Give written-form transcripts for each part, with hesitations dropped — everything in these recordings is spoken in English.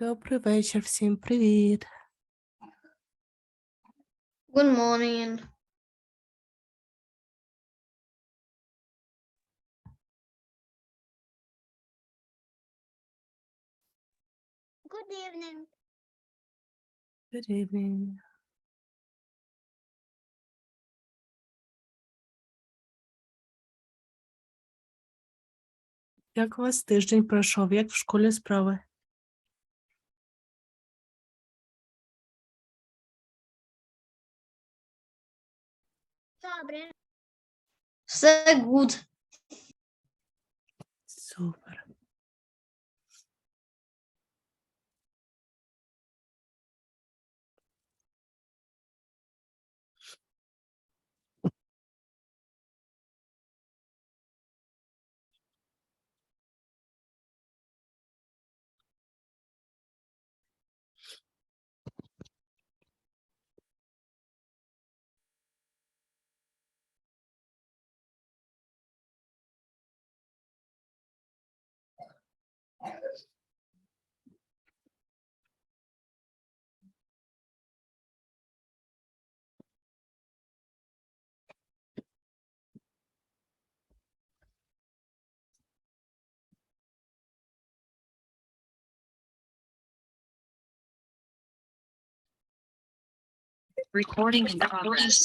Добрий вечір всім, привіт. Good morning. Good evening. Good evening. Як у вас тиждень пройшов? Як в школі справи? Добре. Все good. Супер. Recording in progress.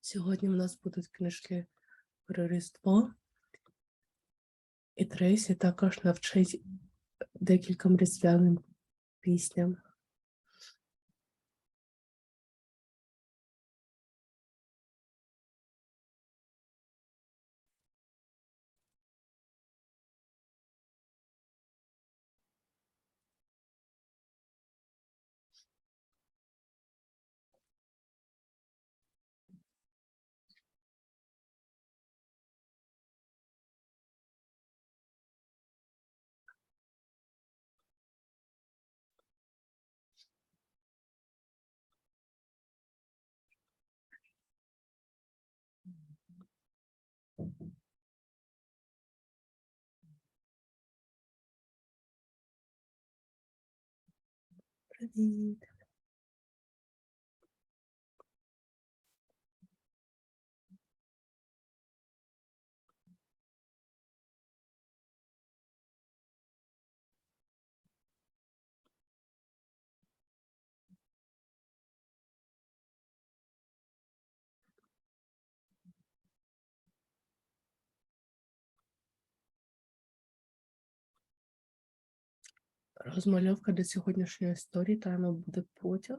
Сьогодні в нас будуть книжки про Різдво. І Трейсі також навчить декільком різдвяним пісням. Привіт. Розмальовка до сьогоднішньої сторітайму буде потяг.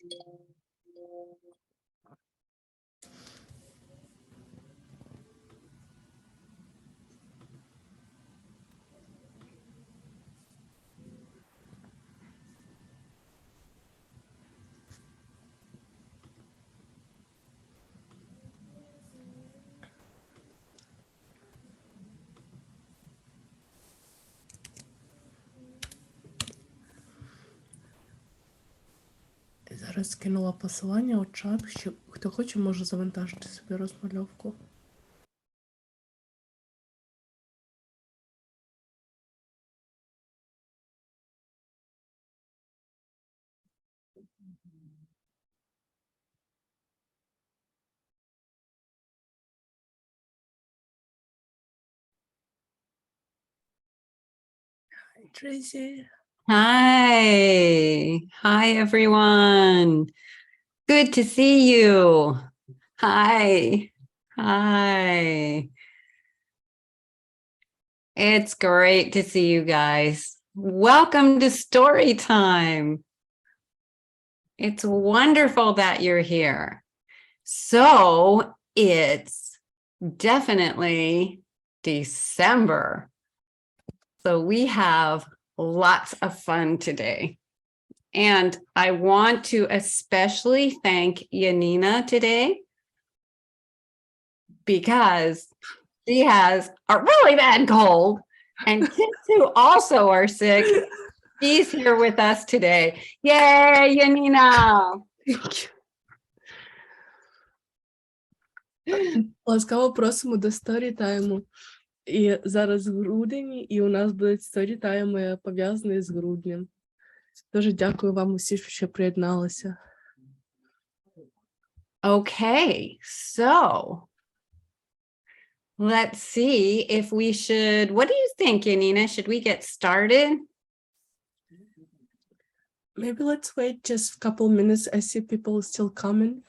І зараз скинула посилання у чат, що хто хоче, може завантажити собі розмальовку. Tracy. Hi. Hi, everyone. Good to see you. Hi. Hi. It's great to see you guys. Welcome to Storytime. It's wonderful that you're here. So it's definitely December. So we have lots of fun today. And I want to especially thank Yanina today because she has a really bad cold and kids who also are sick. She's here with us today. Yay, Yanina! Ласкаво просимо до сторітайму. І зараз грудень, і у нас будуть сторітайми пов'язані з груднем. Дуже дякую вам усім, що приєдналися. Okay, so let's see if we should, what do you think, Yanina? Should we get started? Maybe let's wait just a couple minutes. I see people still coming.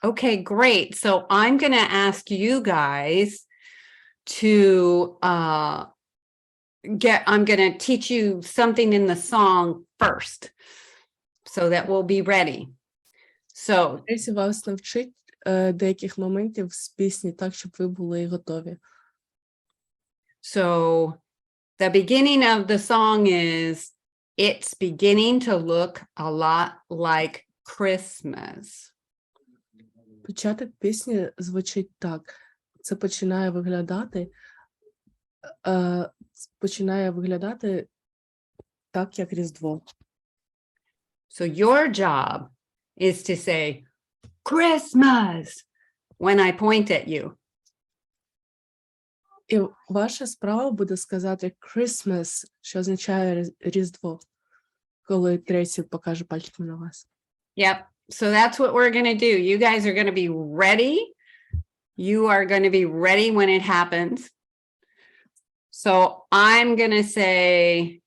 Okay, great. So I'm going to ask you guys to I'm going to teach you something in the song first so that we'll be ready. So Трейсі вас навчить деяких моментів з пісні так, щоб ви були готові. So the beginning of the song is, it's beginning to look a lot like Christmas. Початок пісні звучить так. Це починає виглядати так, як Різдво. So your job is to say Christmas when I point at you. І ваша справа буде сказати Christmas, що означає Різдво, коли Трейсі покаже пальчиком на вас. Yep. So that's what we're going to do. You guys are going to be ready. You are going to be ready when it happens. So I'm going to say,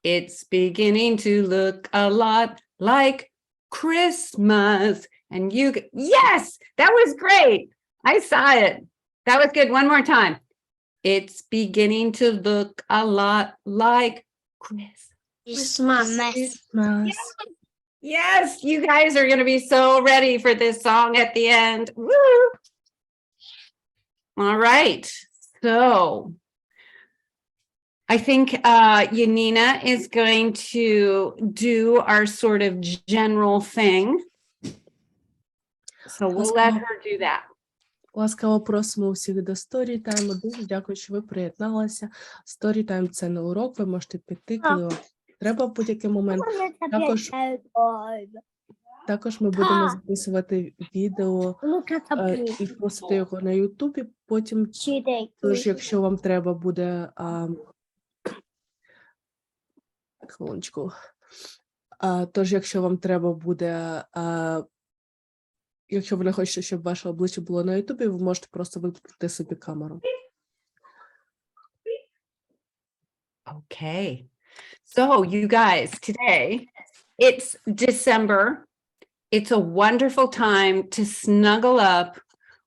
it's beginning to look a lot like Christmas. And you, yes, that was great. I saw it. That was good. One more time. It's beginning to look a lot like Christmas. Christmas. Yes, you guys are going to be so ready for this song at the end. Woo! All right. So I think Yanina is going to do our sort of general thing. So we'll let her do that. Ласкаво просимо усіх до сторітайму. Дуже дякую, що ви приєдналися. Сторітайм – це не урок, ви можете піти, коли вам треба в будь-який момент. Також ми будемо записувати відео і постити його на Ютубі потім. Тож, якщо вам треба буде... Хвилиночку. Тож, якщо вам треба буде... Якщо ви не хочете, щоб ваше обличчя було на Ютубі, ви можете просто вимкнути собі камеру. Okay. So you guys, today, it's December. It's a wonderful time to snuggle up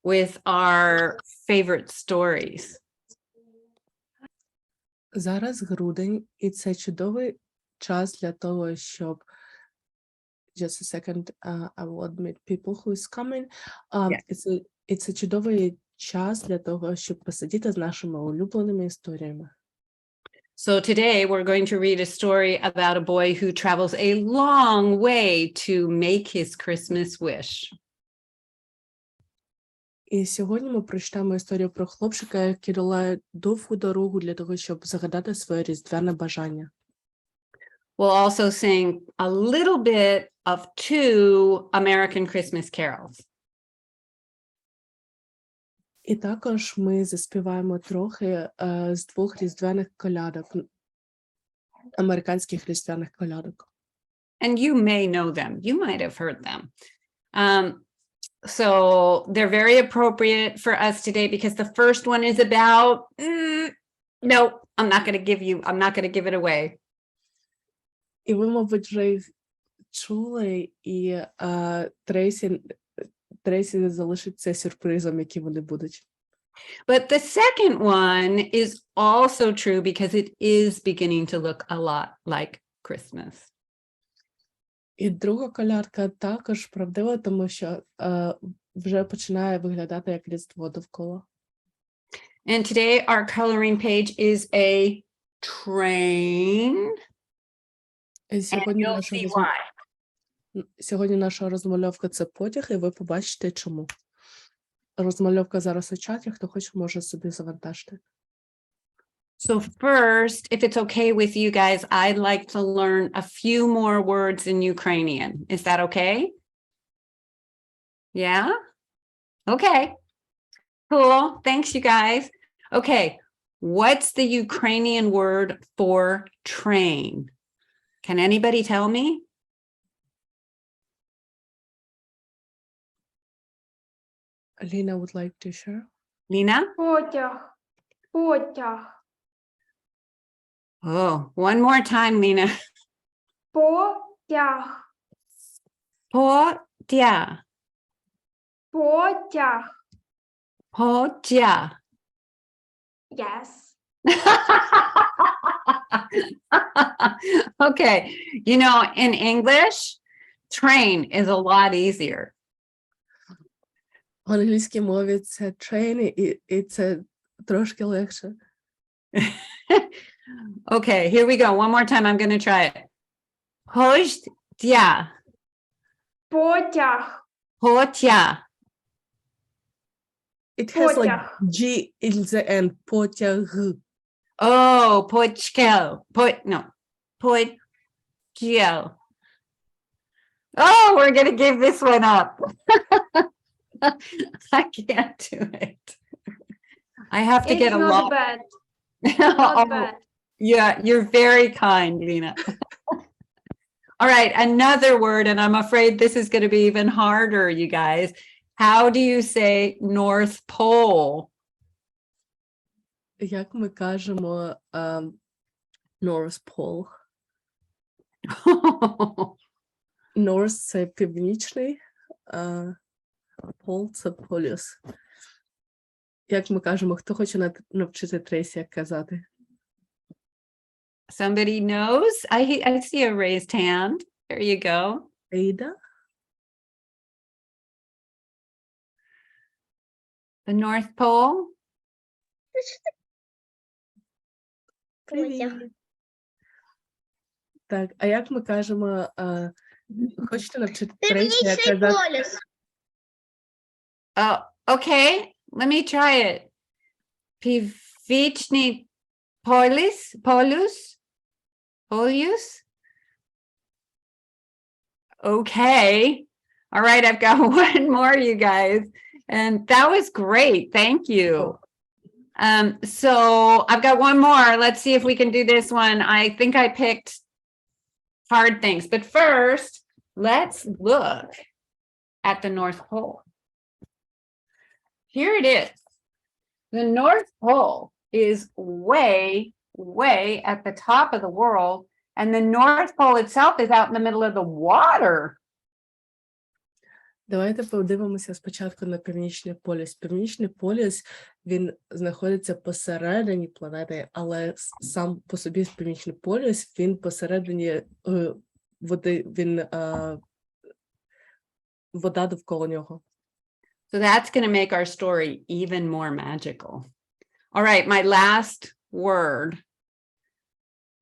with our favorite stories. Зараз грудень, і це чудовий час для того, щоб just a second. I will admit people who is coming. Yeah. It's a чудовий час для того, щоб посидіти з нашими улюбленими історіями. So today we're going to read a story about a boy who travels a long way to make his Christmas wish. І сьогодні ми прочитаємо історію про хлопчика, який долає довгу дорогу для того, щоб загадати своє різдвяне бажання. We'll also sing a little bit of 2 American Christmas carols. І також ми заспіваємо трохи з 2 різдвяних колядок, американських різдвяних колядок. And you may know them. You might have heard them. So they're very appropriate for us today because the first one is about, no, I'm not going to give it away. І ви, мабуть, вже їх чули, і Трейсі залишиться сюрпризом, які вони будуть. But the second one is also true because it is beginning to look a lot like Christmas. І друга колядка також правдива, тому що вже починає виглядати як Різдво довкола. And today our coloring page is a train. І сьогодні Why. наша розмальовка – це потяг, і ви побачите, чому. Розмальовка зараз у чаті, хто хоче, може собі завантажити. So first, if it's okay with you guys, I'd like to learn a few more words in Ukrainian. Is that okay? Yeah? Okay. Cool. Thanks, you guys. Okay. What's the Ukrainian word for train? Can anybody tell me? Lena would like to share. Lena? Потяг. Потяг. Oh, one more time, Lena. Потяг. Потяг. Потяг. Потяг. Yes. Okay. You know, in English, train is a lot easier. В англійській мові це train, і це трошки легше. Okay, here we go. One more time. I'm going to try it. Потяг. Потяг. Потяг. It has like Потяг. G in the end. Потяг. Oh, почkel. No. Почkel. Oh, we're going to give this one up. I can't do it. I have to get a It's lot. not bad. Oh, Not bad. yeah, you're very kind, Lena. All right, another word, and I'm afraid this is going to be even harder, you guys. How do you say North Pole? Як ми кажемо North Pole? North – це північний, Pole – це полюс. Як ми кажемо, хто хоче навчити Трейсі, як казати? Somebody knows? I see a raised hand. There you go. Ейда? The North Pole? Привіт. Так, а як ми кажемо, хочете навчити Трейсі, як казати? полюс. Oh, okay. Let me try it. Північний полюс? Okay. All right, I've got one more, you guys. And that was great. Thank you. So I've got one more. Let's see if we can do this one. I think I picked hard things. But first, let's look at the North Pole. Here it is. The North Pole is way, way at the top of the world. And the North Pole itself is out in the middle of the water. Давайте подивимося спочатку на Північний полюс. Північний полюс, він знаходиться посередині планети, але сам по собі Північний полюс, він посередині води, він вода довкола нього. So that's going to make our story even more magical. All right, my last word.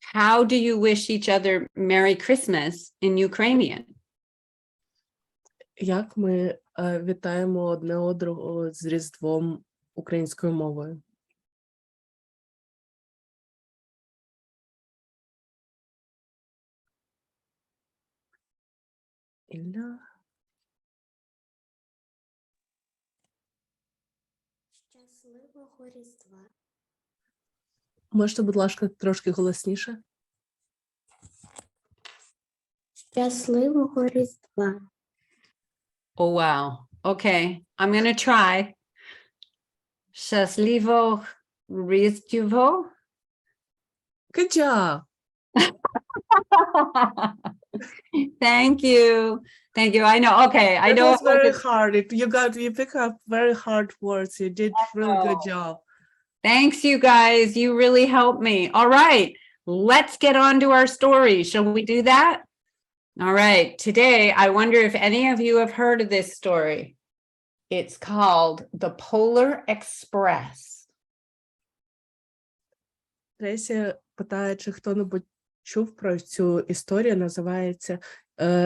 How do you wish each other Merry Christmas in Ukrainian? Як ми вітаємо одне одного з Різдвом українською мовою? Ілля? Щасливого Різдва. Можете, будь ласка, трошки голосніше? Щасливого Різдва. Oh, wow. Okay, I'm going to try. Щасливо Різдво. Good job! Thank you. Thank you. I know. Okay, I It know. was very hard. You pick up very hard words. You did really good job. Thanks, you guys. You really helped me. All right, let's get on to our story. Shall we do that? All right. Today, I wonder if any of you have heard of this story. It's called The Polar Express. Трейсі питає, чи хто-небудь чув про цю історію. Називається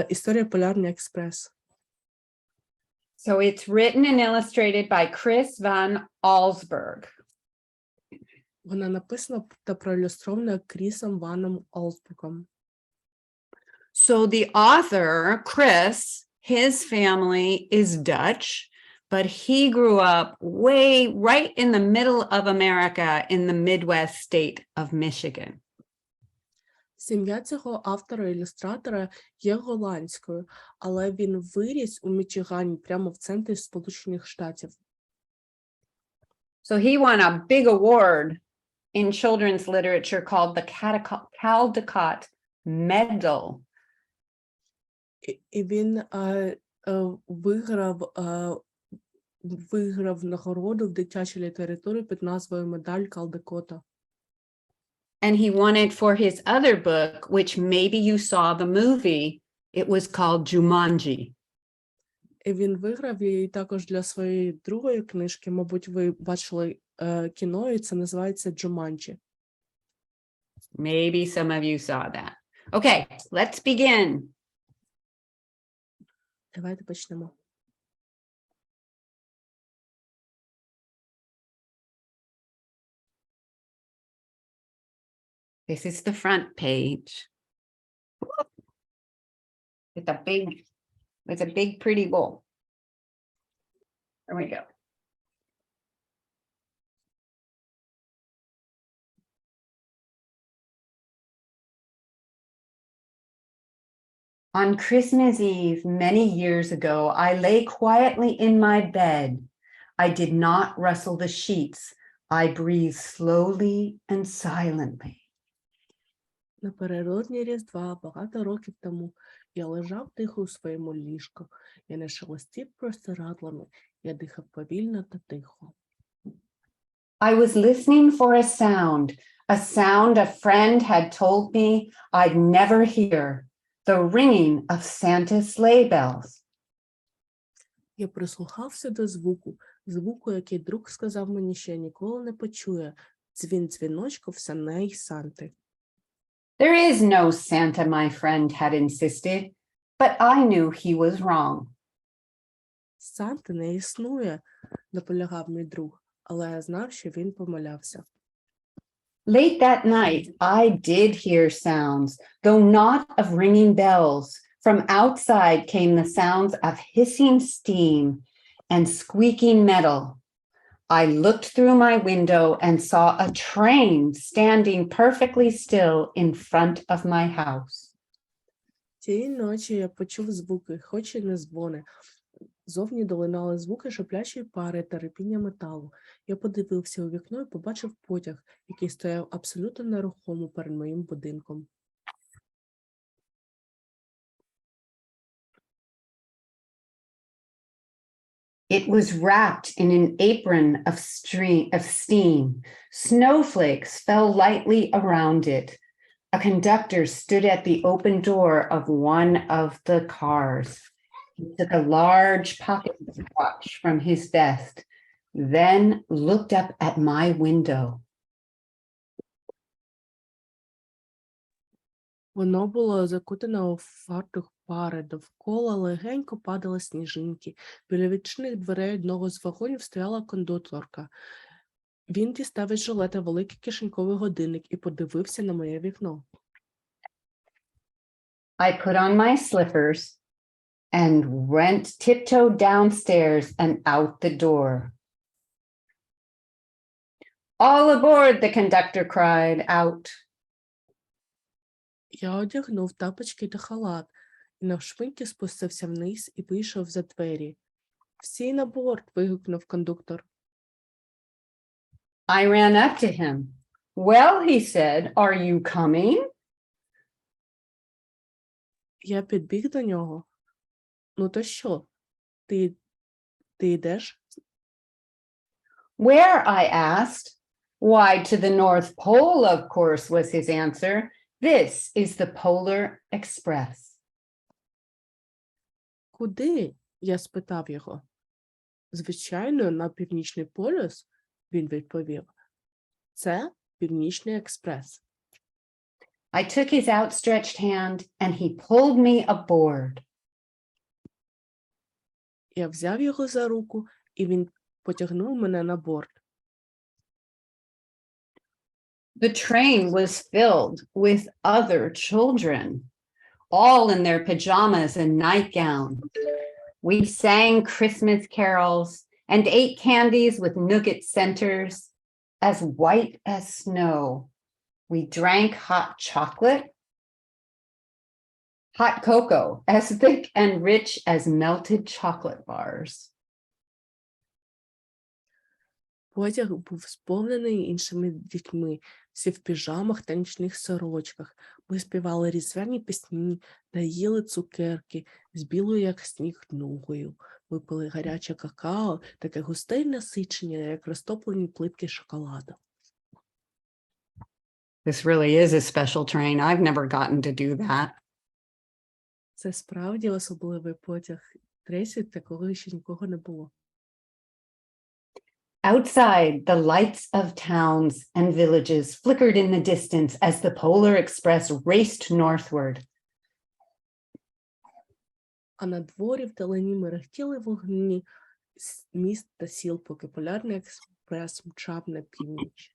«Історія Полярний експрес». So it's written and illustrated by Chris Van Allsburg. Вона написана та проілюстрована Крісом Ваном Олсбургом. So the author, Chris, his family is Dutch, but he grew up way right in the middle of America in the Midwest state of Michigan. Сім'я цього автора-ілюстратора є голландською, але він виріс у Мічигані, прямо в центрі Сполучених Штатів. So he won a big award in children's literature called the Caldecott Medal. І він виграв нагороду в дитячій літературі під назвою «Медаль Калдекота». And he won it for his other book, which maybe you saw the movie. It was called Jumanji. І він виграв її також для своєї другої книжки. Мабуть, ви бачили кіно, і це називається Jumanji. Maybe some of you saw that. Okay, let's begin. Давайте почнемо. This is the front page. With a big pretty bowl. There we go. On Christmas Eve, many years ago, I lay quietly in my bed. I did not rustle the sheets. I breathed slowly and silently. Напередодні Різдва, багато років тому, я лежав тихо у своєму ліжку. Я не шелестів простирадлами, я дихав повільно та тихо. I was listening for a sound a friend had told me I'd never hear, the ringing of Santa's sleigh bells. Я прислухався до звуку, який друг сказав мені, що я ніколи не почує, дзвін дзвіночку в саней Санти. There is no Santa, my friend had insisted, but I knew he was wrong. Санти не існує, наполягав мій друг, але я знав, що він помилявся. Late that night, I did hear sounds, though not of ringing bells. From outside came the sounds of hissing steam and squeaking metal. I looked through my window and saw a train standing perfectly still in front of my house. Тієї ночі я почув звуки, хоч і не дзвони. Зовні долинали звуки шиплячої пари та рипіння металу. Я подивився у вікно і побачив потяг, який стояв абсолютно нерухомо перед моїм будинком. It was wrapped in an apron of steam. Snowflakes fell lightly around it. A conductor stood at the open door of one of the cars. He took a large pocket watch from his vest, then looked up at my window. Воно було закутане у фартух пари, довкола легенько падали сніжинки. Біля відчинених дверей одного з вагонів стояла кондукторка. Він дістав із жилета великий кишеньковий годинник і подивився на моє вікно. I put on my slippers and went tiptoed downstairs and out the door. All aboard, the conductor cried out. Я одягнув тапочки та халат, і навшпиньки спустився вниз і вийшов за двері. «Всі на борт!» – вигукнув кондуктор. I ran up to him. Well, he said, are you coming? Я підбіг до нього. «Ну то що? Ти йдеш?» Where? I asked. Why, to the North Pole, of course, was his answer. This is the Polar Express. «Куди?» – я спитав його. «Звичайно, на Північний полюс», – він відповів. «Це Північний експрес». I took his outstretched hand and he pulled me aboard. Я взяв його за руку, і він потягнув мене на борт. The train was filled with other children, all in their pajamas and nightgowns. We sang Christmas carols and ate candies with nougat centers as white as snow. We drank hot chocolate, hot cocoa, as thick and rich as melted chocolate bars. Потяг був сповнений іншими дітьми, всі в піжамах та нічних сорочках. Ми співали різдвяні пісні та їли цукерки з білою, як сніг, нугою. Ми пили гаряче какао, таке густе й насичення, як розтоплені плитки шоколаду. This really is a special train. I've never gotten to do that. Це справді особливий потяг. Трейсі такого ще нікого не було. Outside, the lights of towns and villages flickered in the distance as the Polar Express raced northward. А на дворі вдалині мерехтіли вогні міст та сіл, поки полярний експрес мчав на північ.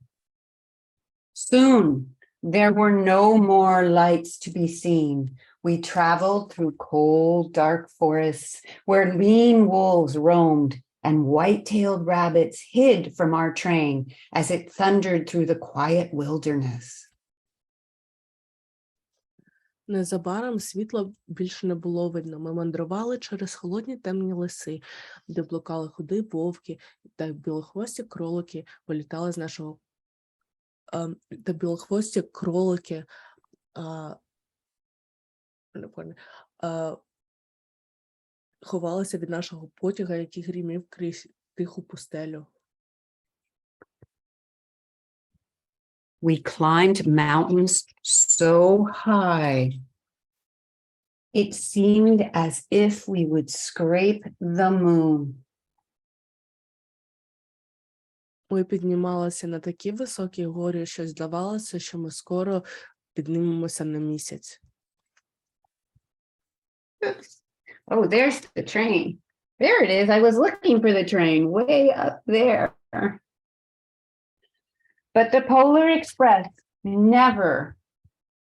Soon, there were no more lights to be seen. We traveled through cold, dark forests where lean wolves roamed and white-tailed rabbits hid from our train as it thundered through the quiet wilderness. Незабаром світла більше не було видно. Ми мандрували через холодні темні ліси, де блукали худі вовки та білохвості кролики вилітали з нашого ховалися від нашого потяга, який гримів крізь тиху пустелю. We climbed mountains so high. It seemed as if we would scrape the moon. Ми піднімалися на такі високі гори, що здавалося, що ми скоро піднімемося на місяць. Oh, there's the train. There it is. I was looking for the train way up there. But the Polar Express never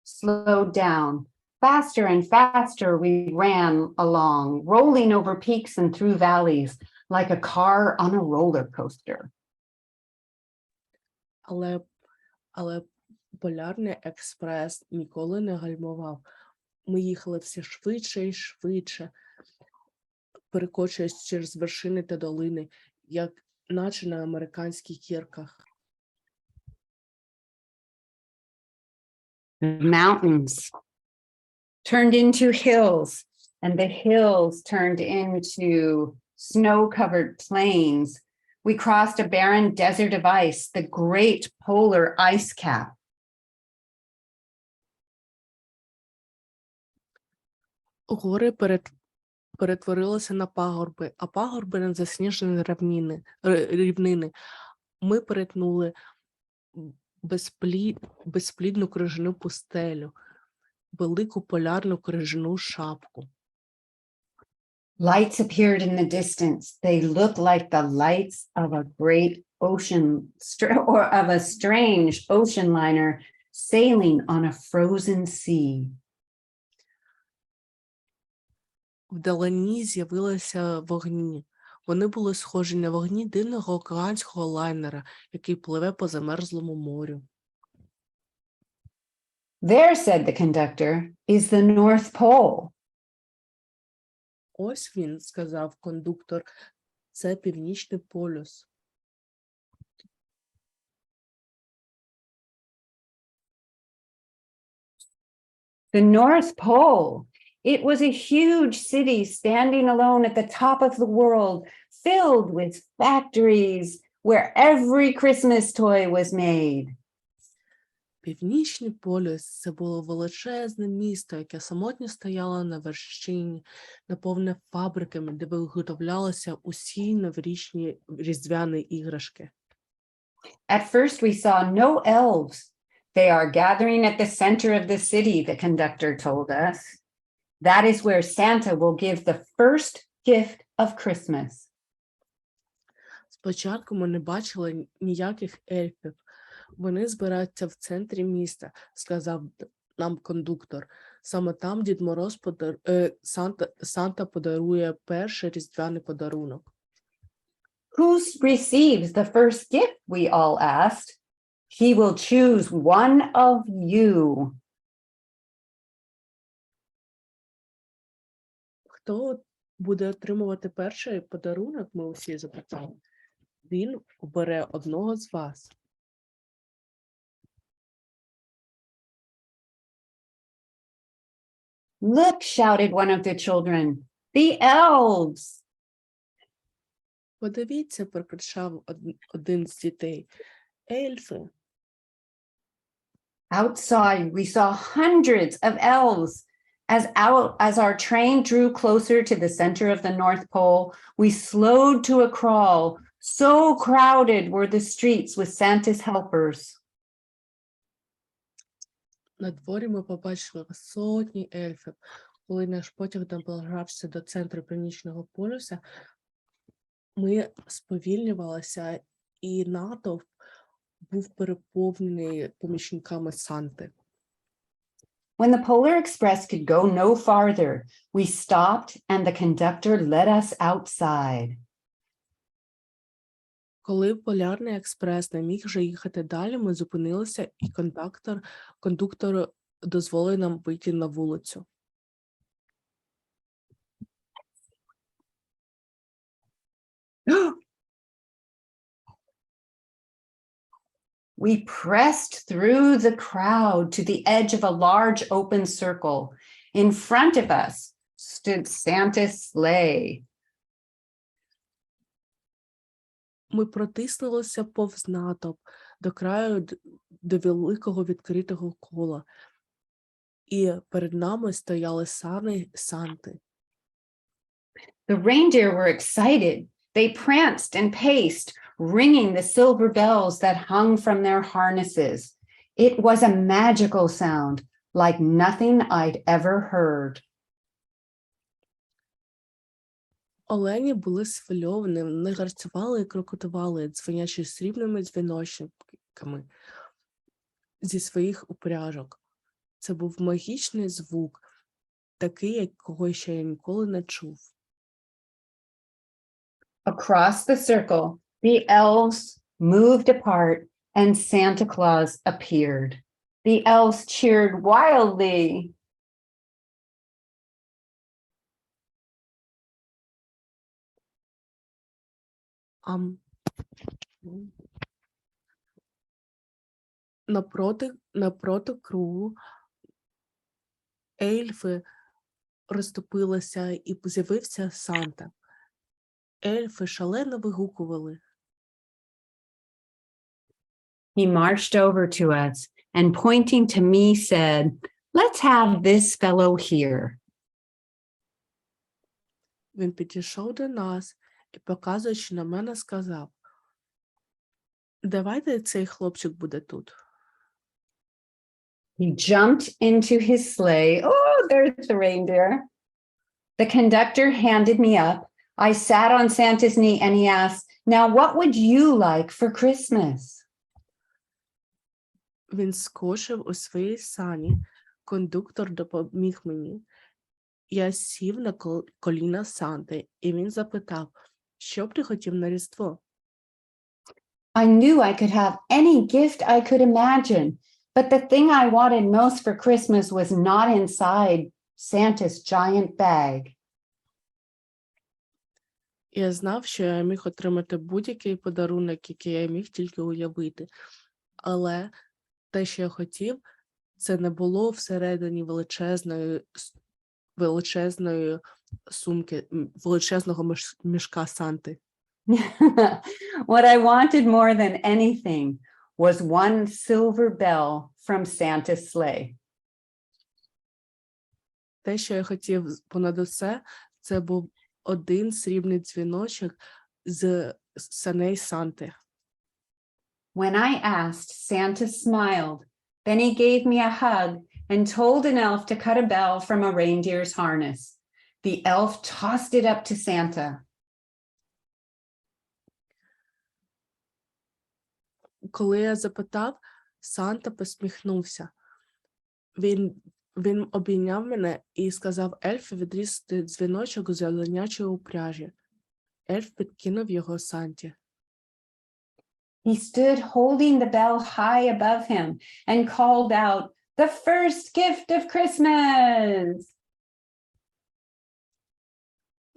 slowed down. Faster and faster we ran along, rolling over peaks and through valleys like a car on a roller coaster. Але полярний експрес ніколи не гальмував. Ми їхали все швидше і швидше, перекочуючись через вершини та долини, як наче на американських гірках. The mountains turned into hills, and the hills turned into snow-covered plains. We crossed a barren desert of ice, the great polar ice cap. Гори перетворилися на пагорби, а пагорби на засніжені рівнини. Ми перетнули безплідну крижану пустелю, велику полярну крижану шапку. Lights appeared in the distance. They looked like the lights of a great ocean or of a strange ocean liner sailing on a frozen sea. Вдалині з'явилися вогні. Вони були схожі на вогні дивного океанського лайнера, який пливе по замерзлому морю. There, said the conductor, is the North Pole. Ось він, сказав кондуктор, це Північний полюс. The North Pole. It was a huge city standing alone at the top of the world, filled with factories where every Christmas toy was made. Північний полюс – це було величезне місто, яке самотньо стояло на вершині, наповнене фабриками, де виготовлялися усі новорічні різдвяні іграшки. At first we saw no elves. They are gathering at the center of the city, the conductor told us. That is where Santa will give the first gift of Christmas. Спочатку ми не бачили ніяких ельфів. Вони збираються в центрі міста, сказав нам кондуктор. Саме там Дід Мороз Санта подарує перший різдвяний подарунок. Who receives the first gift, we all asked. He will choose one of you. Хто буде отримувати перший подарунок, ми усі запитали. Він обере одного з вас. Look, shouted one of the children, the elves. Подивіться, прокричав один з дітей. Ельфи. Outside, we saw hundreds of elves. As our train drew closer to the center of the North Pole, we slowed to a crawl. So crowded were the streets with Santa's helpers. На дворі ми побачили сотні ельфів. Коли наш потяг наближався до центру Північного полюса, ми сповільнювалися, і натовп був переповнений помічниками Санти. When the Polar Express could go no farther, we stopped and the conductor led us outside. Коли Полярний експрес не міг вже їхати далі, ми зупинилися, і кондуктор дозволив нам вийти на вулицю. We pressed through the crowd to the edge of a large open circle. In front of us stood Santa's sleigh. Ми протиснулися повз натовп до краю, до великого відкритого кола. І перед нами стояли сани Санти. The reindeer were excited. They pranced and paced, ringing the silver bells that hung from their harnesses. It was a magical sound, like nothing I'd ever heard. Олені були схвильовані, вони гарцювали і крокотували, дзвонячи срібними дзвіночками зі своїх упряжок. Це був магічний звук, такий, якого ще я ніколи не чув. Across the circle, the elves moved apart and Santa Claus appeared. The elves cheered wildly. Напроти кругу ельфи розступилися, і з'явився Санта. Ельфи шалено вигукували. He marched over to us and pointing to me said, "Let's have this fellow here." Він підійшов до нас і, показуючи на мене, сказав: «Давайте цей хлопчик буде тут». He jumped into his sleigh. Oh, there's the reindeer. The conductor handed me up. I sat on Santa's knee and he asked, "Now, what would you like for Christmas?" Він скочив у свої сані, кондуктор допоміг мені. Я сів на коліна Санти, і він запитав, що б ти хотів на Різдво? I knew I could have any gift I could imagine, but the thing I wanted most for Christmas was not inside Santa's giant bag. Я знав, що я міг отримати будь-який подарунок, який я міг тільки уявити. Але те, що я хотів, це не було всередині величезної сумки, величезного мішка Санти. What I wanted more than anything was one silver bell from Santa's sleigh. Те, що я хотів понад усе, це був один срібний дзвіночок з саней Санти. When I asked, Santa smiled. Then he gave me a hug and told an elf to cut a bell from a reindeer's harness. The elf tossed it up to Santa. Коли я запитав, Санта посміхнувся. Він обійняв мене і сказав ельфу відрізати дзвіночок з оленячої упряжі. Ельф підкинув його Санті. He stood holding the bell high above him and called out, "The first gift of Christmas!"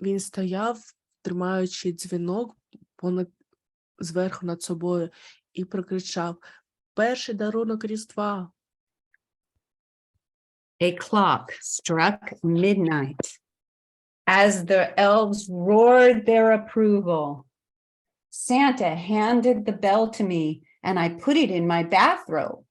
Він стояв, тримаючи дзвінок зверху над собою, і прокричав: «Перший дарунок Різдва!» A clock struck midnight. As the elves roared their approval, Santa handed the bell to me and I put it in my bathrobe.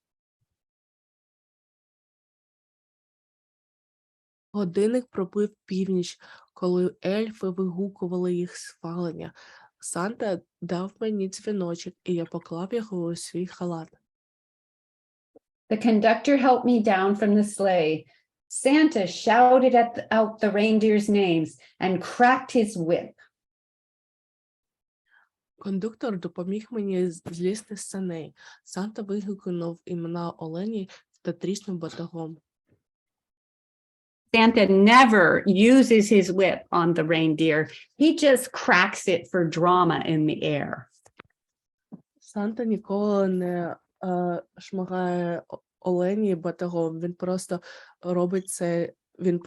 Годинник пробив північ, коли ельфи вигукували їх схвалення. Санта дав мені дзвіночок, і я поклав його у свій халат. The conductor helped me down from the sleigh. Santa shouted out the reindeers' names and cracked his whip. Кондуктор допоміг мені злізти з саней. Санта вигукнув імена оленів та тріснув батогом. Santa never uses his whip on the reindeer. He just cracks it for drama in the air. Санта ніколи не шмагає олені батогом. Він просто робить це, він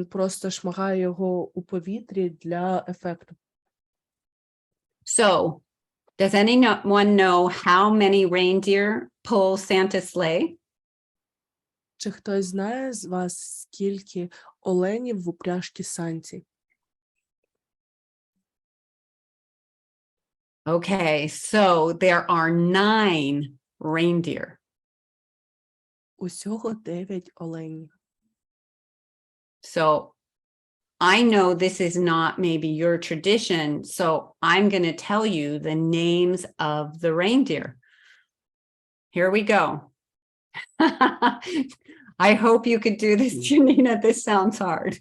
просто шмагає його у повітрі для ефекту. So, does anyone know how many reindeer pull Santa's sleigh? Чи хтось знає з вас, скільки оленів в упряжці Санті? Okay, so there are 9 reindeer. Усього 9 оленів. So I know this is not maybe your tradition, so I'm going to tell you the names of the reindeer. Here we go. I hope you could do this, Yanina. This sounds hard.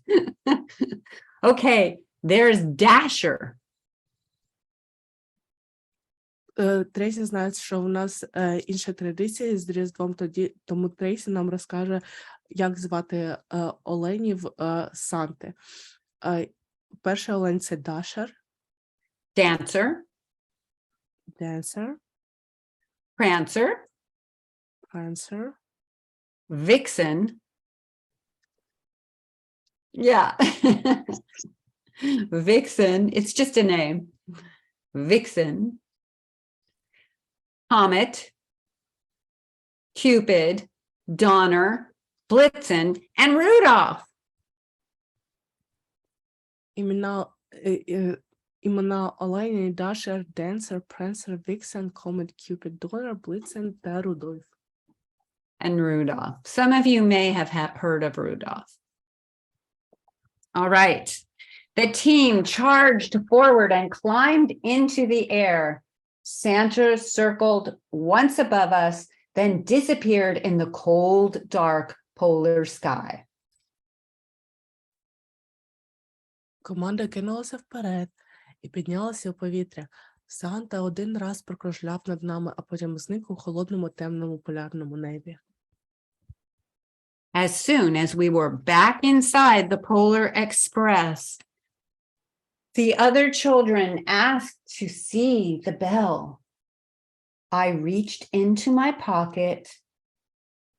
Okay, there's Dasher. Трейсі знає, що у нас інша традиція з Різдвом, тому Трейсі нам розкаже, як звати оленів Санти. Перший олень – це Dasher. Dancer. Dancer. Prancer. Prancer. Vixen. Yeah. Vixen. It's just a name. Vixen. Comet. Cupid. Donner. Blitzen. And Rudolph. Імена олені Dasher, Dancer, Prancer, Vixen, Comet, Cupid, Donner, Blitzen та Рудольф. And Rudolph. Some of you may have heard of Rudolph. All right. The team charged forward and climbed into the air. Santa circled once above us, then disappeared in the cold, dark polar sky. Команда кинулася вперед і піднялася у повітря. Санта один раз прокружляв над нами, а потім зник у холодному темному полярному небі. As soon as we were back inside the Polar Express, the other children asked to see the bell. I reached into my pocket,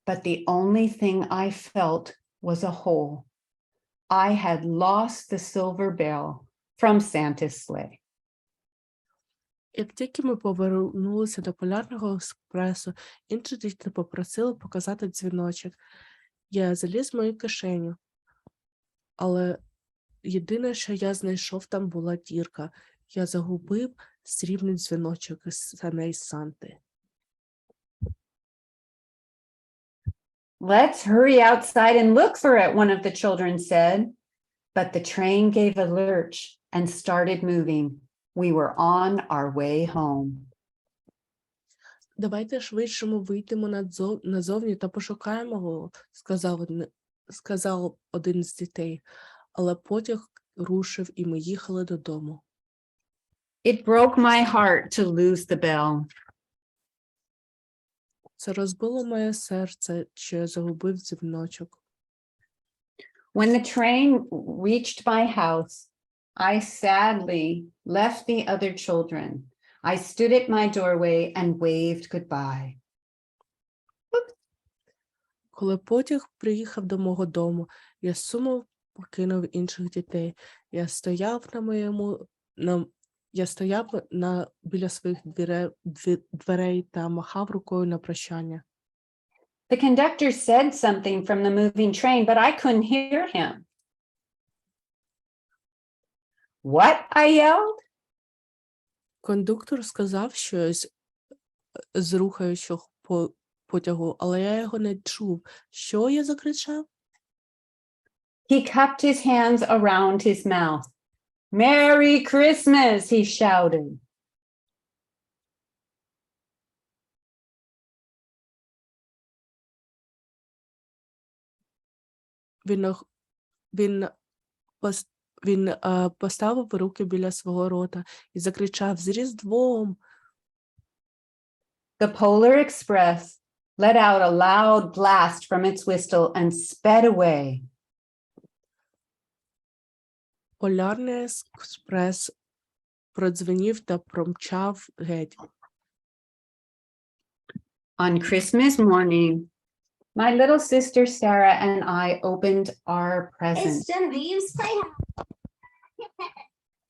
but the only thing I felt was a hole. I had lost the silver bell from Santa's sleigh. Як тільки ми повернулися до полярного експресу, інші діти попросили показати дзвіночок. Я заліз в мою кишеню, але єдине, що я знайшов, там була дірка. Я загубив срібний дзвіночок із саней Санти. Let's hurry outside and look for it, one of the children said. But the train gave a lurch and started moving. We were on our way home. Давайте швидше вийдемо назовні та пошукаємо його, сказав один з дітей. Але потяг рушив, і ми їхали додому. It broke my heart to lose the bell. Це розбило моє серце, що я загубив дзвіночок. When the train reached my house, I sadly left the other children. I stood at my doorway and waved goodbye. Коли потяг приїхав до мого дому, я з сумом покинув інших дітей. Я стояв біля своїх дверей та махав рукою на прощання. The conductor said something from the moving train, but I couldn't hear him. What? I yelled. Кондуктор сказав щось з рухаючого потягу, але я його не чув. Що я закричав? He cupped his hands around his mouth. Merry Christmas, he shouted. Він поставив руки біля свого рота і закричав: «З Різдвом!» The Polar Express let out a loud blast from its whistle and sped away. Полярний експрес продзвенів та промчав геть. On Christmas morning, my little sister Sarah and I opened our presents. Genevieve's Playhouse.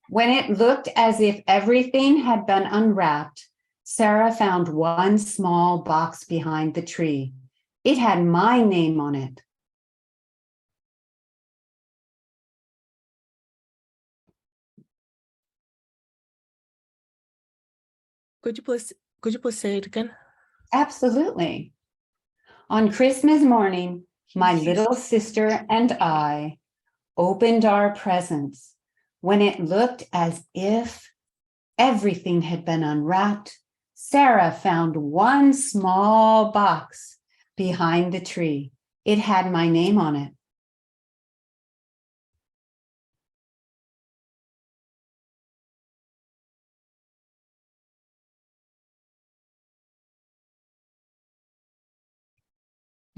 When it looked as if everything had been unwrapped, Sarah found one small box behind the tree. It had my name on it. Could you please say it again? Absolutely. On Christmas morning, my little sister and I opened our presents. When it looked as if everything had been unwrapped, Sarah found one small box behind the tree. It had my name on it.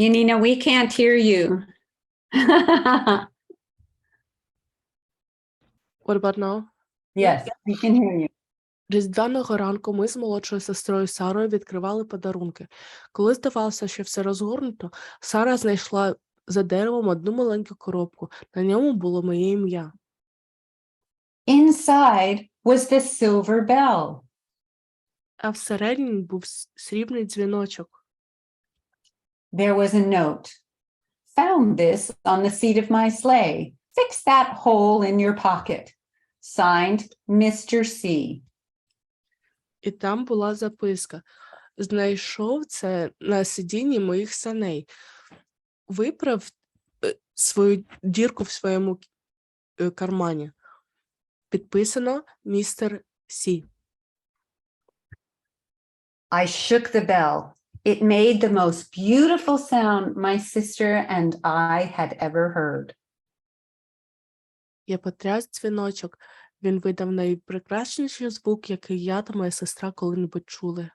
Yanina, we can't hear you. What about now? Yes, we can hear you. Різдвяного ранку ми з молодшою сестрою Сарою відкривали подарунки. Коли здавалося, що все розгорнуто, Сара знайшла за деревом одну маленьку коробку. На ньому було моє ім'я. Inside was the silver bell. А всередині був срібний дзвіночок. There was a note. Found this on the seat of my sleigh. Fix that hole in your pocket. Signed, Mr. C. І там була записка. Знайшов це на сидінні моїх саней. Виправ свою дірку в своєму кармані. Підписано містер Сі. I shook the bell. It made the most beautiful sound my sister and I had ever heard. Я потряс дзвіночок. Він видав найпрекрасніший звук, який я та моя сестра коли-небудь чули.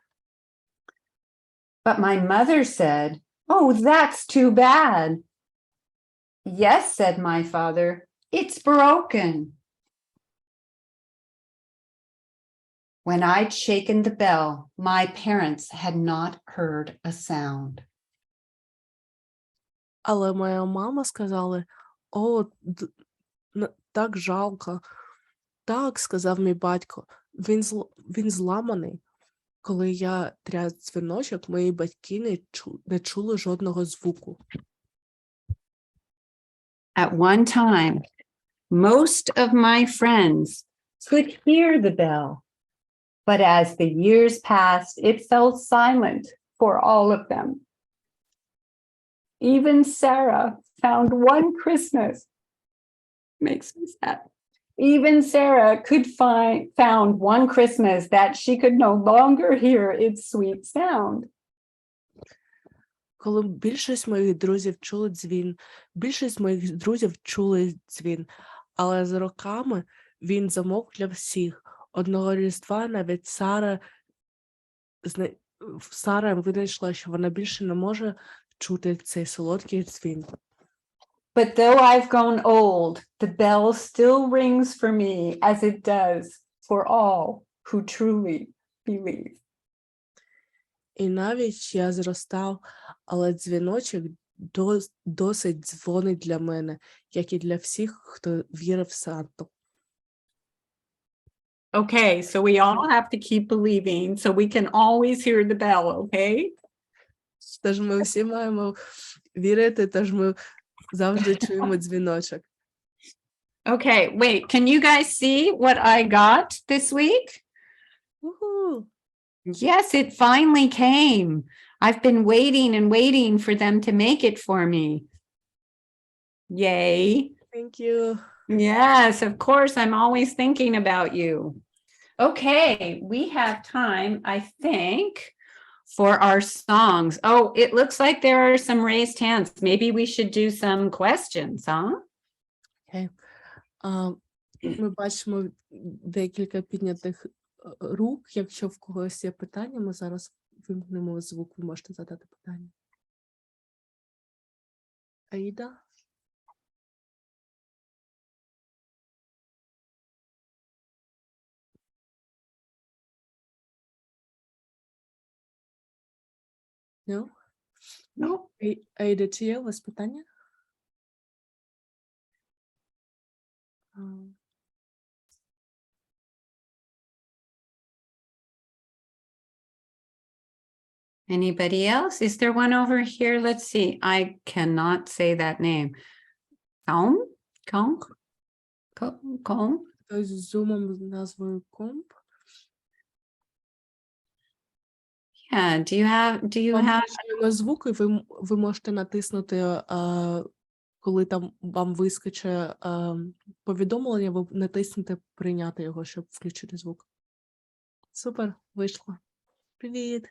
But my mother said, "Oh, that's too bad." Yes, said my father, it's broken. When I'd shaken the bell, my parents had not heard a sound. Але моя мама сказала: «О, так жалко». «Так», – сказав мій батько, він зламаний. Коли я тряс дзвіночок, мої батьки не чули жодного звуку. At one time, most of my friends could hear the bell, but as the years passed, it fell silent for all of them. Even Sarah found one Christmas. Makes me sad. Even Sarah found one Christmas that she could no longer hear its sweet sound. Коли більшість моїх друзів чули дзвін, але з роками він замовк для всіх. Одного Різдва навіть Сара винайшла, що вона більше не може чути цей солодкий дзвін. But though I've grown old, the bell still rings for me as it does for all who truly believe. І навіть я зростав, але дзвіночок досить дзвонить для мене, як і для всіх, хто вірив в Санту. Okay, so we all have to keep believing so we can always hear the bell, okay? Тож ми всі маємо вірити, тож ми завжди чуємо дзвіночок. Okay, wait, can you guys see what I got this week? Уху! Yes, it finally came. I've been waiting and waiting for them to make it for me. Yay. Thank you. Yes, of course, I'm always thinking about you. Okay, we have time, I think, for our songs. Oh, it looks like there are some raised hands. Maybe we should do some questions, huh? Okay. Ми бачимо декілька піднятих рук. Якщо в когось є питання, ми зараз вимкнемо звук, ви можете задати питання. Аїда? No? No. Аїда, чи є у вас питання? Anybody else? Is there one over here? Let's see. I cannot say that name. Comb? Хтось з зумом з назвою комп. Yeah, do you Вам have, на звук, і ви можете натиснути, коли там вам вискоче повідомлення, ви натиснете прийняти його, щоб включити звук. Супер, вийшло. Привіт.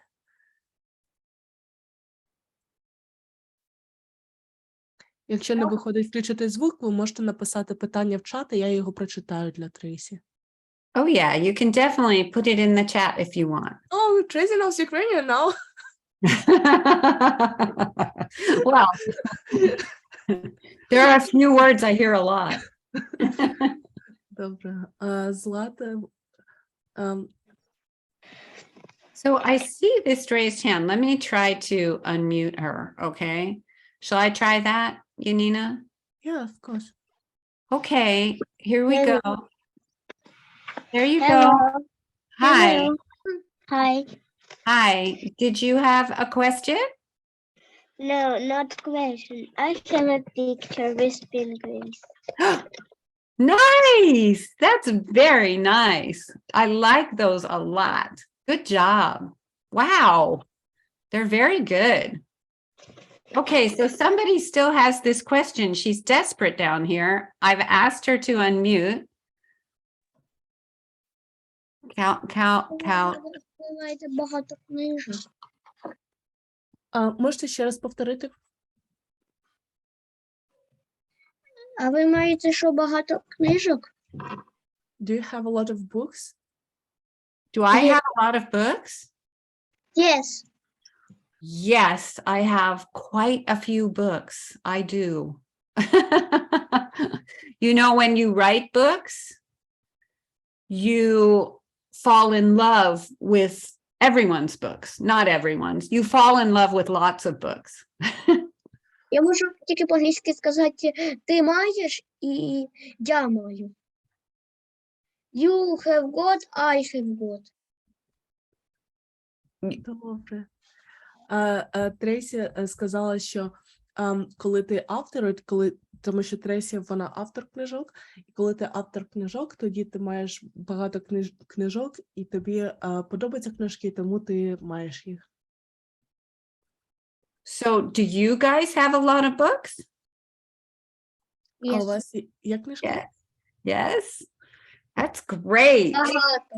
Якщо не виходить включити звук, ви можете написати питання в чат, і я його прочитаю для Трейсі. oh yeah, you can definitely put it in the chat if you want. Oh, Tracy knows Ukrainian now. Well, there are a few words I hear a lot. Добре. Злата, So I see this raised hand. Let me try to unmute her, okay? Shall I try that, Yanina? yeah, of course. Okay, here we Hello. go. There you Hello. go. Hi. Hello. Hi. Hi. Did you have a question? No, not question. I have a picture with penguins. Nice. That's very nice. I like those a lot. Good job. Wow. They're very good. Okay, so somebody still has this question. She's desperate down here. I've asked her to unmute. Cal. Ви маєте багато книжок. Можете ще раз повторити? А ви маєте що, багато книжок? Do you have a lot of books? Do I Yeah. have a lot of books? Yes. Yes, I have quite a few books. I do. You know, when you write books, you fall in love with everyone's books. Not everyone's. You fall in love with lots of books. Я можу тільки по-англійськи сказати, ти маєш і я маю. You have got, I have got. Добре. Трейсі сказала, що коли ти автор, тому що Трейсі, вона автор книжок, і коли ти автор книжок, тоді ти маєш багато книжок, і тобі подобаються книжки, тому ти маєш їх. So, do you guys have a lot of books? А у Yes. вас є книжки? Yeah. Yes. That's great. Багато.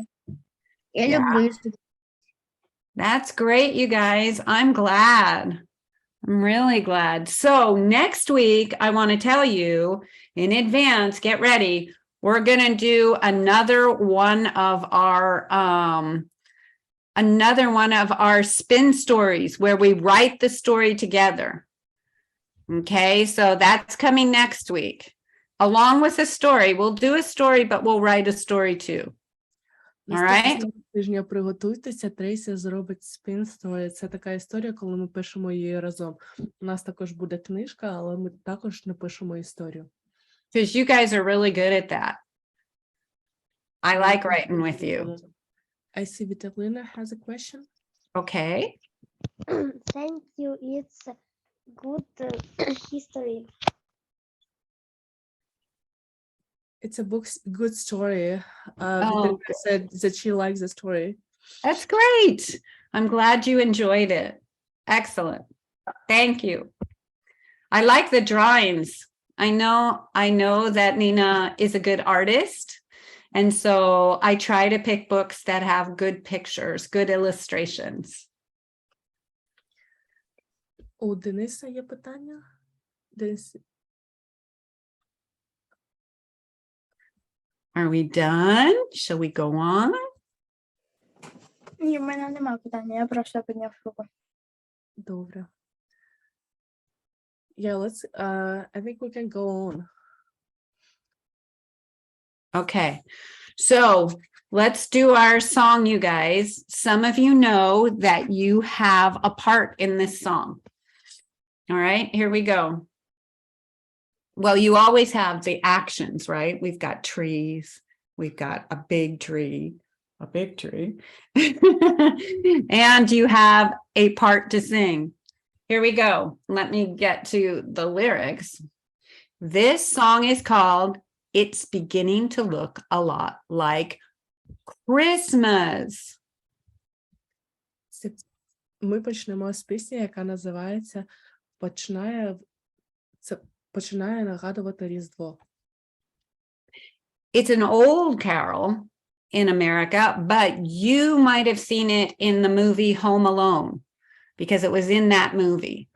Я Yeah. люблю. That's great, you guys. I'm glad. I'm really glad. So next week, I want to tell you in advance, get ready. We're going to do another one of our spin stories where we write the story together. Okay, so that's coming next week. Along with a story, we'll do a story, but we'll write a story too. Наступного тижня приготуйтеся, Трейсі зробить spin story. Це така історія, коли ми пишемо її разом. У нас також буде книжка, але ми також напишемо історію. Because you guys are really good at that. I like writing with you. I see Vitalina has a question. Okay. Thank you. It's good history. It's a good story. Oh. Vitalina said that she likes the story. That's great. I'm glad you enjoyed it. Excellent. Thank you. I like the drawings. I know that Nina is a good artist. And so I try to pick books that have good pictures, good illustrations. У Дениса є питання? Денис, Are we done? Shall we go on? Ні, в мене немає питання, я просто підняв руку. добре. Yeah, I think we can go on. Okay, so let's do our song, you guys. Some of you know that you have a part in this song. All right, here we go. Well, you always have the actions, right? We've got trees, we've got a big tree, and you have a part to sing. Here we go. Let me get to the lyrics. This song is called It's Beginning to Look a Lot Like Christmas. Ми почнемо з пісні, яка називається Починає нагадувати Різдво. It's an old carol in America, but you might have seen it in the movie Home Alone because it was in that movie.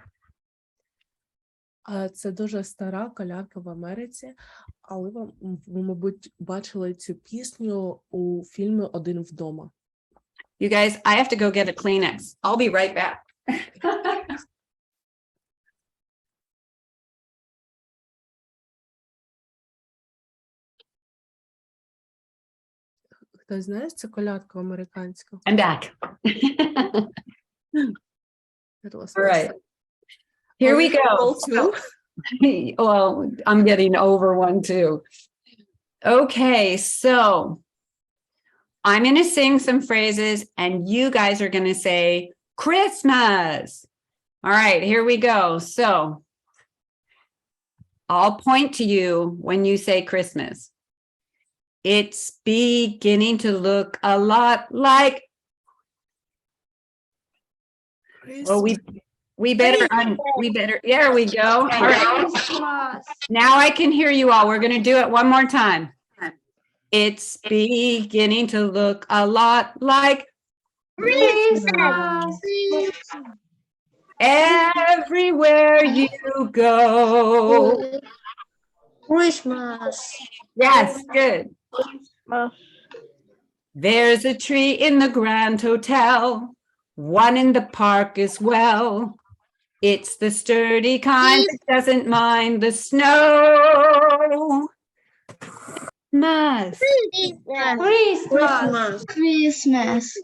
Це дуже стара колядка в Америці, але ви, мабуть, бачили цю пісню у фільмі «Один вдома». You guys, I have to go get a Kleenex. I'll be right back. Хтось знає, це колядка американська? I'm back. All right. Here we go. Well, I'm getting over one too. Okay, so I'm going to sing some phrases and you guys are going to say Christmas. All right, here we go. So I'll point to you when you say Christmas. It's beginning to look a lot like, well, We better, there we go. All right. Christmas. Now I can hear you all. We're going to do it one more time. It's beginning to look a lot like Christmas. everywhere you go. Christmas. Yes, good. There's a tree in the Grand Hotel, one in the park as well. It's the sturdy kind that doesn't mind the snow. Christmas. Christmas. Christmas.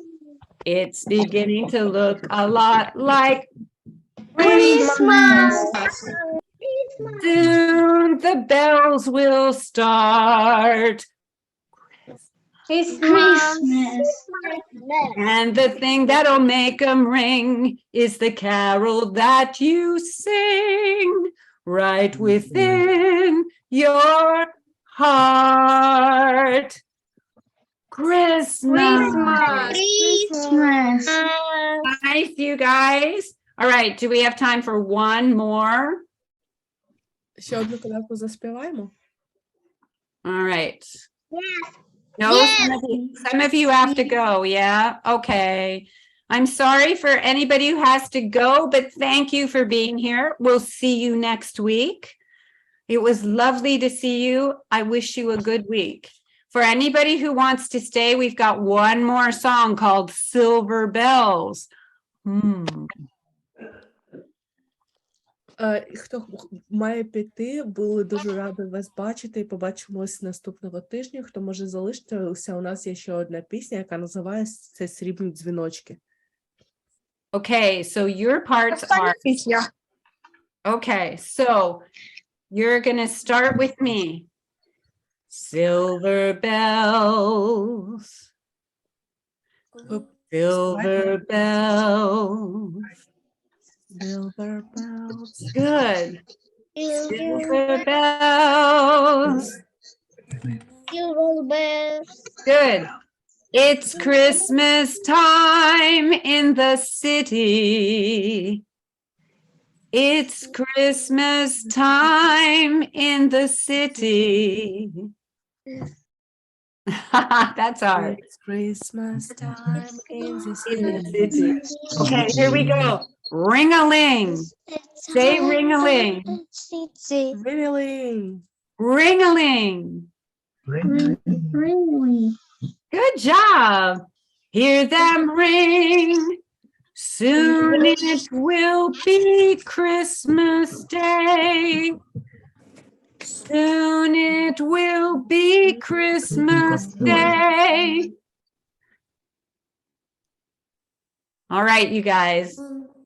It's beginning to look a lot like Christmas. soon the bells will start. Christmas. And the thing that'll make them ring is the carol that you sing right within your heart. Christmas. Christmas. Nice, you guys. All right, do we have time for one more? Ще одну колядку заспіваємо? All right. No, some of you have to go, yeah? Okay. I'm sorry for anybody who has to go, but thank you for being here. We'll see you next week. It was lovely to see you. I wish you a good week. For anybody who wants to stay, we've got one more song called Silver Bells. Хто має піти, були дуже раді вас бачити і побачимось наступного тижня. Хто може залишитися, у нас є ще одна пісня, яка називається «Срібні дзвіночки». Okay, so your parts are... Okay, so you're going to start with me. Silver bells, silver bells. Silver bells. Good. Silver bells. Silver bells. Good. It's Christmas time in the city. It's Christmas time in the city. That's hard. It's Christmas time in the In the city. city. Okay, here we go. Ring-a-ling. Say ring-a-ling. Ring-a-ling. Ring-a-ling. Good job. Hear them ring. Soon it will be Christmas Day. Soon it will be Christmas Day. All right, you guys.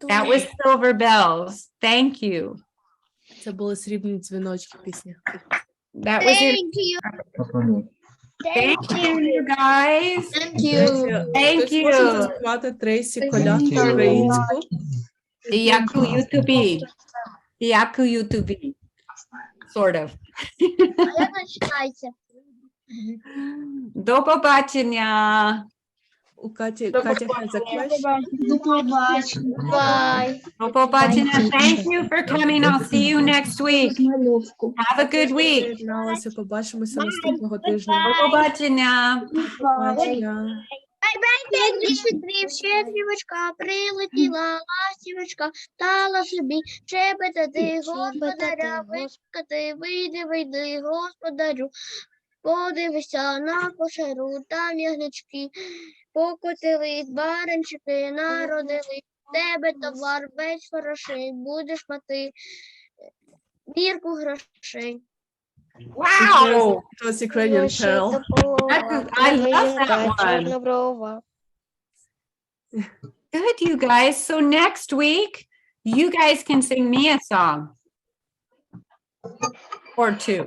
That was Silver Bells. Thank you. Це були «Срібні дзвіночки» пісня. That was it. Thank you. Thank you, guys. Thank you. Thank Хтось може you. заспівати Трейсі колядку українську? Дякую тобі. Дякую тобі. Sort of. А як починається? До побачення. У Каті has a question. До побачення. Bye. До побачення. Thank you for coming. I'll see you next week. Have a good week. Приєдналася, побачимося наступного тижня. До побачення. Побачення. Щедрівочка, прилетіла ластівочка, стала собі щебетати господаря, вискати, вийди, господарю. Подивися на кошару, там ягнички, покотились, баранчики народились, тебе товар весь хороший, будеш мати мірку грошей. Wow. It was Ukrainian carol. I love that one. Good, you guys. So next week, you guys can sing me a song. Or two.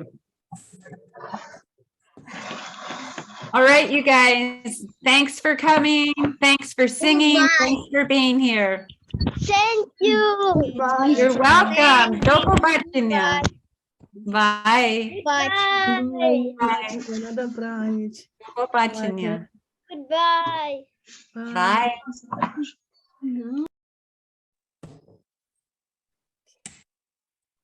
All right, you guys. Thanks for coming. Thanks for singing. Bye. Thanks for being here. Thank you. You're welcome. До побачення. Bye. Bye. Bye. На добраніч. До побачення. Goodbye. Bye.